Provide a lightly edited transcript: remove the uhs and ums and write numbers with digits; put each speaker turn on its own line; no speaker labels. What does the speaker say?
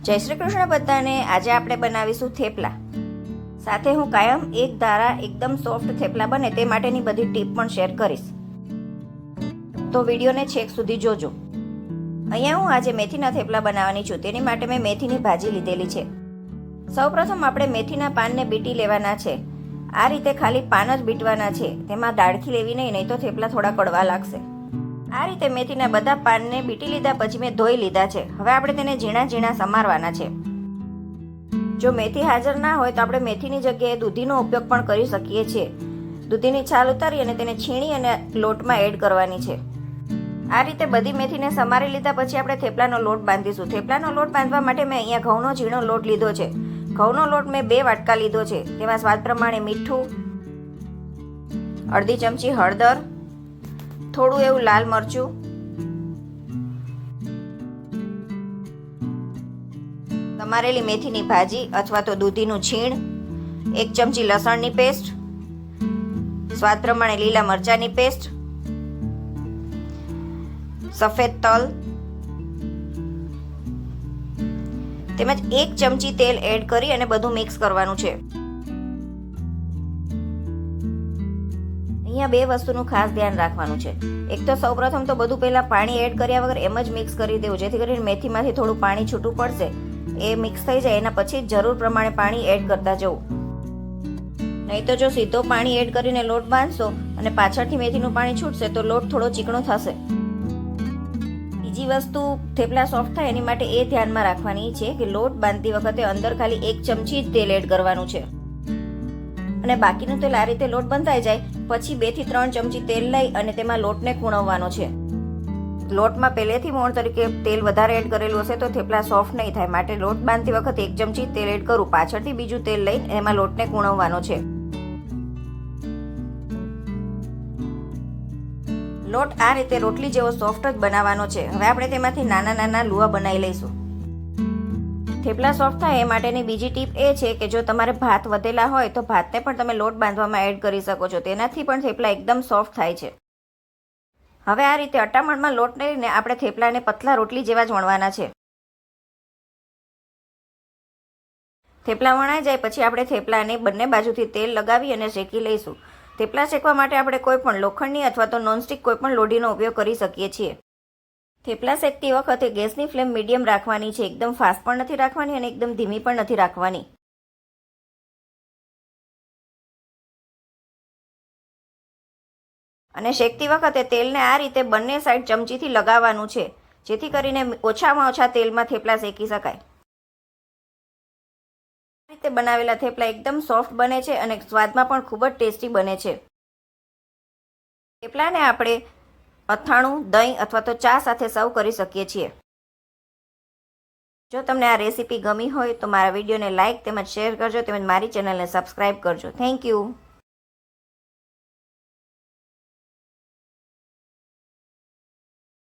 જય શ્રી કૃષ્ણ બધાને। આજે આપણે બનાવીશું થેપલા। સાથે હું કાયમ એક ધારા એકદમ સોફ્ટ થેપલા બને તે માટેની બધી ટીપ પણ શેર કરીશ, તો વિડીયોને છેક સુધી જોજો। અહીંયા હું આજે મેથીના થેપલા બનાવવાની છું। તેની માટે મેં મેથીની ભાજી લીધેલી છે। સૌપ્રથમ આપણે મેથીના પાનને બીટી લેવાના છે। આ રીતે ખાલી પાન જ બીટવાના છે, તેમાં દાળખી લેવી નહીં તો થેપલા થોડા કડવા લાગશે। આ રીતે મેથીના બધા પાનને બીટી લીધા પછી મેં ધોઈ લીધા છે। હવે આપણે તેને ઝીણા ઝીણા સમારવાના છે। જો મેથી હાજર ના હોય તો આપણે મેથીની જગ્યાએ દૂધીનો ઉપયોગ પણ કરી શકીએ છીએ। દૂધીની છાલ ઉતારી અને તેને છીણી અને લોટમાં એડ કરવાની છે। આ રીતે બધી મેથીને સમારી લીધા પછી આપણે થેપલાનો લોટ બાંધીશું। થેપલાનો લોટ બાંધવા માટે મેં અહીંયા ઘઉંનો ઝીણો લોટ લીધો છે। ઘઉંનો લોટ મેં 2 વાટકા લીધો છે। તેમાં સ્વાદ પ્રમાણે મીઠું, અડધી ચમચી હળદર, થોડું એવું લાલ મરચું, સમારેલી મેથીની ભાજી અથવા તો દૂધીનું છીણ, 1 ચમચી લસણની પેસ્ટ, સ્વાદ પ્રમાણે લીલા મરચાંની પેસ્ટ, સફેદ તલ તેમજ 1 ચમચી તેલ એડ કરી અને બધું મિક્સ કરવાનું છે। અહીંયા 2 વસ્તુનું ખાસ ધ્યાન રાખવાનું છે। એક તો સૌપ્રથમ તો બધું પહેલાં પાણી એડ કર્યા વગર એમ જ મિક્સ કરી દેવું, જેથી કરીને મેથીમાંથી થોડું પાણી છૂટું પડશે, એ મિક્સ થઈ જાય એના પછી જરૂર પ્રમાણે પાણી એડ કરતા જવું। નહીં તો જો સીધો પાણી એડ કરીને લોટ બાંધશો અને પાછળથી મેથીનું પાણી છૂટશે તો લોટ થોડો ચીકણો થશે। બીજી વસ્તુ થેપલા સોફ્ટ થાય એની માટે એ ધ્યાનમાં રાખવાની છે કે લોટ બાંધતી વખતે અંદર ખાલી 1 ચમચી જ તેલ એડ કરવાનું છે અને બાકીનું તેલ આ રીતે લોટ બંધાઈ જાય પછી 2 થી 3 ચમચી તેલ લઈ અને તેમાં લોટને કૂણવવાનો છે। લોટમાં પહેલેથી મોણ તરીકે તેલ વધારે એડ કરેલું હશે તો થેપલા સોફ્ટ નહીં થાય, માટે લોટ બાંધતી વખતે 1 ચમચી તેલ એડ કરું, પાછળથી બીજું તેલ લઈને એમાં લોટને કૂણવવાનો છે। લોટ આ રીતે રોટલી જેવો સોફ્ટ જ બનાવવાનો છે। હવે આપણે તેમાંથી નાના નાના લુવા બનાવી લઈશું। થેપલા સોફ્ટ થાય એ માટેની બીજી ટીપ એ છે કે જો તમારે ભાત વધેલા હોય તો ભાતને પણ તમે લોટ બાંધવામાં એડ કરી શકો છો, તેનાથી પણ થેપલા એકદમ સોફ્ટ થાય છે। હવે આ રીતે અટામણમાં લોટ લઈને આપણે થેપલાને પતલા રોટલી જેવા જ વણવાના છે। થેપલા વણાઈ જાય પછી આપણે થેપલાને બંને બાજુથી તેલ લગાવી અને શેકી લઈશું। થેપલા શેકવા માટે આપણે કોઈ પણ લોખંડની અથવા તો નોનસ્ટિક કોઈ પણ લોઢીનો ઉપયોગ કરી શકીએ છીએ। થેપલા શેકતી વખતે ગેસની ફ્લેમ મીડિયમ રાખવાની છે, એકદમ ફાસ્ટ પણ નથી રાખવાની અને એકદમ ધીમી પણ નથી રાખવાની। અને શેકતી વખતે તેલને આ રીતે બંને સાઈડ ચમચીથી લગાવવાનું છે, જેથી કરીને ઓછામાં ઓછા તેલમાં થેપલા શેકી શકાય। આ રીતે બનાવેલા થેપલા એકદમ સોફ્ટ બને છે અને સ્વાદમાં પણ ખૂબ જ ટેસ્ટી બને છે। થેપલાને આપણે અથાણું, દહીં અથવા તો ચા સાથે સર્વ કરી શકીએ છીએ। જો તમને આ રેસીપી ગમી હોય તો મારા વિડીયોને લાઇક તેમજ શેર કરજો, તેમજ મારી ચેનલને સબસ્ક્રાઇબ કરજો। Thank you.